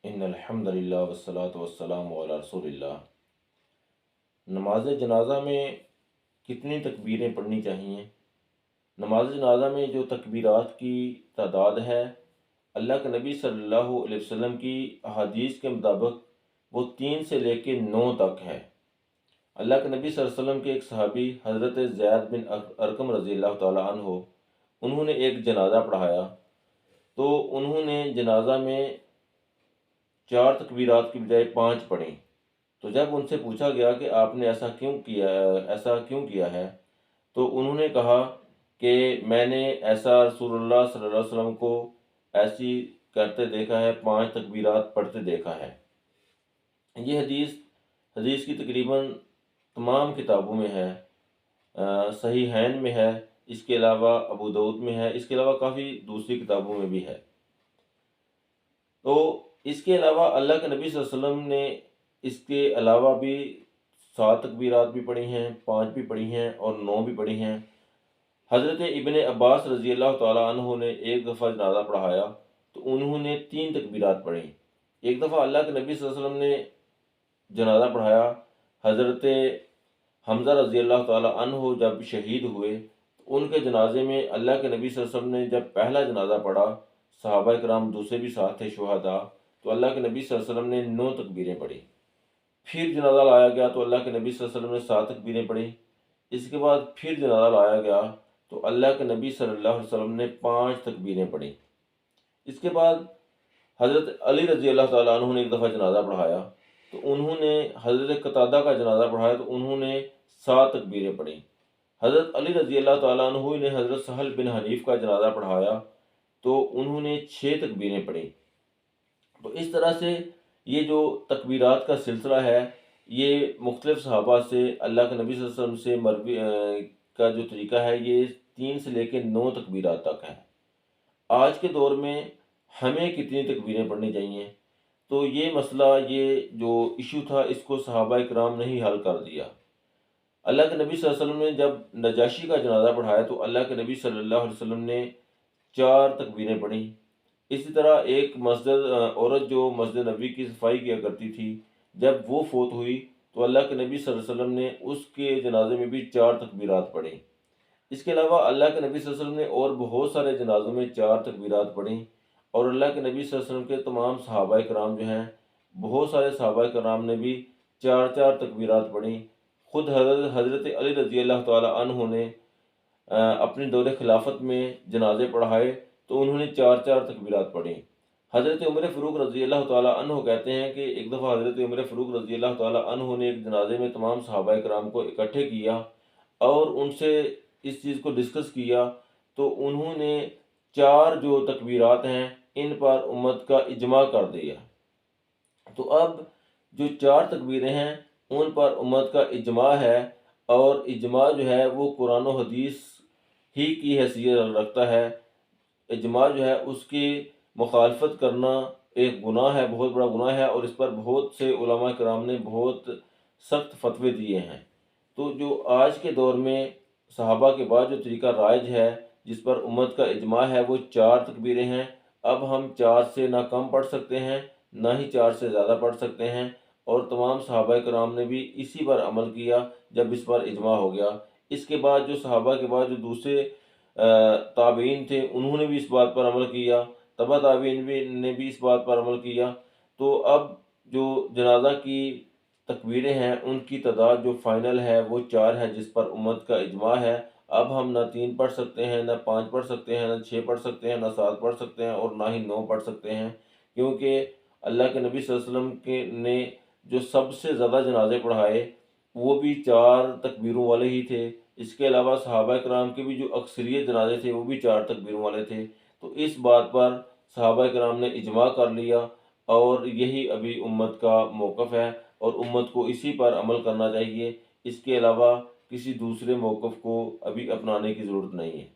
ان الحمد للہ والصلاۃ والسلام علی رسول اللہ۔ نماز جنازہ میں کتنی تکبیریں پڑھنی چاہیے؟ نماز جنازہ میں جو تکبیرات کی تعداد ہے، اللہ کے نبی صلی اللہ علیہ وسلم کی احادیث کے مطابق وہ 3 سے لے کے 9 تک ہے۔ اللہ کے نبی صلی اللہ علیہ وسلم کے ایک صحابی حضرت زید بن ارقم رضی اللہ تعالیٰ عنہ، انہوں نے ایک جنازہ پڑھایا، تو انہوں نے جنازہ میں 4 تکبیرات کی بجائے 5 پڑھیں۔ تو جب ان سے پوچھا گیا کہ آپ نے ایسا کیوں کیا ہے، تو انہوں نے کہا کہ میں نے ایسا رسول اللہ صلی اللہ علیہ وسلم کو ایسی کرتے دیکھا ہے، 5 تکبیرات پڑھتے دیکھا ہے۔ یہ حدیث کی تقریباً تمام کتابوں میں ہے، صحیحین میں ہے، اس کے علاوہ ابو داؤد میں ہے، اس کے علاوہ کافی دوسری کتابوں میں بھی ہے۔ تو اس کے علاوہ اللہ کے نبی صلی اللہ علیہ وسلم نے اس کے علاوہ بھی 7 تکبیرات بھی پڑھی ہیں، 5 بھی پڑھی ہیں اور 9 بھی پڑھی ہیں۔ حضرت ابن عباس رضی اللہ تعالیٰ عنہ نے ایک دفعہ جنازہ پڑھایا تو انہوں نے 3 تکبیرات پڑھی۔ ایک دفعہ اللہ کے نبی صلی اللہ علیہ وسلم نے جنازہ پڑھایا، حضرت حمزہ رضی اللہ تعالیٰ عنہ جب شہید ہوئے تو ان کے جنازے میں اللہ کے نبی صلی اللہ علیہ وسلم نے جب پہلا جنازہ پڑھا، صحابہ کرام دوسرے بھی ساتھ تھے شہداء، تو اللہ کے نبی صلی اللہ علیہ وسلم نے 9 تکبیریں پڑھی۔ پھر جنازہ لایا گیا تو اللہ کے نبی صلی اللہ علیہ وسلم نے 7 تکبیریں پڑھی۔ اس کے بعد پھر جنازہ لایا گیا تو اللہ کے نبی صلی اللہ علیہ وسلم نے 5 تکبیریں پڑھی۔ اس کے بعد حضرت علی رضی اللہ تعالیٰ عنہ نے ایک دفعہ جنازہ پڑھایا تو انہوں نے حضرت قتادہ کا جنازہ پڑھایا تو انہوں نے 7 تکبیریں پڑھی۔ حضرت علی رضی اللہ تعالیٰ عنہ نے حضرت سہل بن حنیف کا جنازہ پڑھایا تو انہوں نے 6 تکبیریں پڑھی۔ تو اس طرح سے یہ جو تکبیرات کا سلسلہ ہے، یہ مختلف صحابہ سے اللہ کے نبی صلی اللہ علیہ وسلم سے مروی کا جو طریقہ ہے، یہ 3 سے لے کے 9 تکبیرات تک ہے۔ آج کے دور میں ہمیں کتنی تکبیریں پڑھنی چاہیے؟ تو یہ مسئلہ، یہ جو ایشو تھا، اس کو صحابہ کرام نے ہی حل کر دیا۔ اللہ کے نبی صلی اللہ علیہ وسلم نے جب نجاشی کا جنازہ پڑھایا تو اللہ کے نبی صلی اللہ علیہ وسلم نے 4 تکبیریں پڑھی۔ اسی طرح ایک عورت جو مسجد نبوی کی صفائی کیا کرتی تھی، جب وہ فوت ہوئی تو اللہ کے نبی صلی اللہ علیہ وسلم نے اس کے جنازے میں بھی 4 تکبیرات پڑھی۔ اس کے علاوہ اللہ کے نبی صلی اللہ علیہ وسلم نے اور بہت سارے جنازوں میں 4 تکبیرات پڑھی، اور اللہ کے نبی صلی اللہ علیہ وسلم کے تمام صحابہ کرام جو ہیں، بہت سارے صحابہ کرام نے بھی 4 تکبیرات پڑھی۔ خود حضرت علی رضی اللہ تعالیٰ عنہ نے اپنے دور خلافت میں جنازے پڑھائے تو انہوں نے 4 تکبیرات پڑھی۔ حضرت عمر فاروق رضی اللہ تعالیٰ عنہ کہتے ہیں کہ ایک دفعہ حضرت عمر فاروق رضی اللہ تعالیٰ عنہ نے ایک جنازے میں تمام صحابہ کرام کو اکٹھے کیا اور ان سے اس چیز کو ڈسکس کیا، تو انہوں نے 4 جو تکبیرات ہیں ان پر امت کا اجماع کر دیا۔ تو اب جو 4 تکبیریں ہیں ان پر امت کا اجماع ہے، اور اجماع جو ہے وہ قرآن و حدیث ہی کی حیثیت رکھتا ہے۔ اجماع جو ہے اس کی مخالفت کرنا ایک گناہ ہے، بہت بڑا گناہ ہے، اور اس پر بہت سے علماء کرام نے بہت سخت فتوے دیے ہیں۔ تو جو آج کے دور میں صحابہ کے بعد جو طریقہ رائج ہے، جس پر امت کا اجماع ہے، وہ 4 تکبیریں ہیں۔ اب ہم 4 سے نہ کم پڑھ سکتے ہیں، نہ ہی 4 سے زیادہ پڑھ سکتے ہیں، اور تمام صحابہ کرام نے بھی اسی پر عمل کیا جب اس پر اجماع ہو گیا۔ اس کے بعد جو صحابہ کے بعد جو دوسرے تابعین تھے، انہوں نے بھی اس بات پر عمل کیا، تبع تابعین نے بھی اس بات پر عمل کیا۔ تو اب جو جنازہ کی تکبیریں ہیں ان کی تعداد جو فائنل ہے وہ 4 ہے، جس پر امت کا اجماع ہے۔ اب ہم نہ 3 پڑھ سکتے ہیں، نہ 5 پڑھ سکتے ہیں، نہ 6 پڑھ سکتے ہیں، نہ 7 پڑھ سکتے ہیں، اور نہ ہی 9 پڑھ سکتے ہیں، کیونکہ اللہ کے نبی صلی اللہ علیہ وسلم نے جو سب سے زیادہ جنازے پڑھائے وہ بھی 4 تکبیروں والے ہی تھے۔ اس کے علاوہ صحابہ کرام کے بھی جو اکثریت جنازے تھے وہ بھی 4 تکبیروں والے تھے۔ تو اس بات پر صحابہ کرام نے اجماع کر لیا، اور یہی ابھی امت کا موقف ہے، اور امت کو اسی پر عمل کرنا چاہیے۔ اس کے علاوہ کسی دوسرے موقف کو ابھی اپنانے کی ضرورت نہیں ہے۔